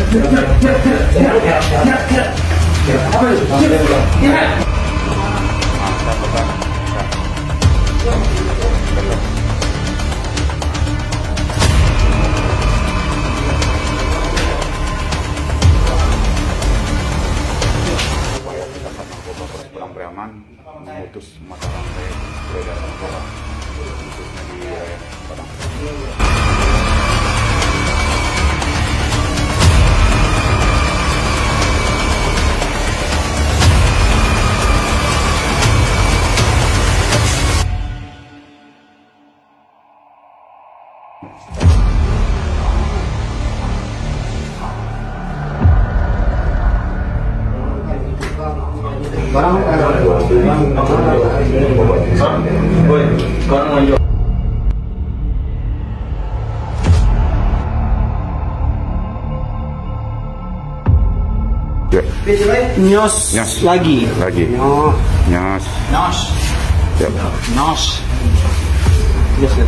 Preman memutus mata rantai peredaran narkoba khususnya di wilayah Padang. Nyos lagi. Nyos. Siap. Nyos. Yes, sir.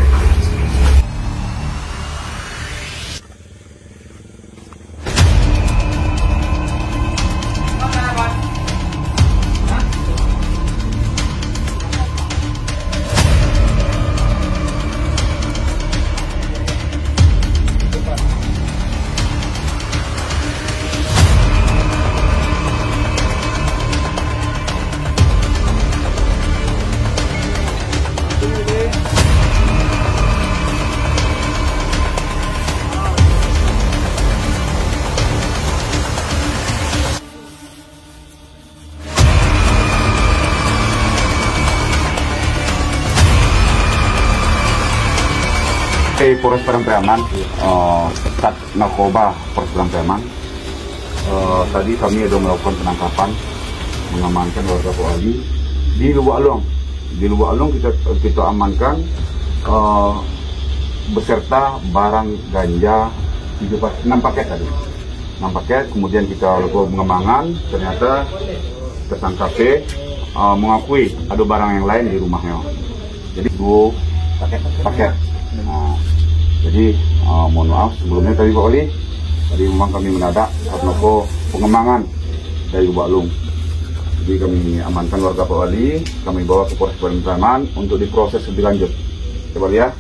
Polres Padang Preman, Sat Narkoba Polres Padang Preman. Tadi kami sudah melakukan penangkapan, mengamankan warga Poali di Lubuk Alung. Di Lubuk Alung kita amankan beserta barang ganja 6 paket tadi. 6 paket, kemudian kita lakukan pengembangan, ternyata tersangka P mengakui ada barang yang lain di rumahnya. Jadi 2 paket. Jadi mohon maaf sebelumnya tadi Pak Oli, tadi memang kami mendadak karena pengembangan dari Lubuk Alung. Jadi kami amankan warga Pak Oli, kami bawa ke Polres Padang Preman untuk diproses lebih lanjut. Coba lihat.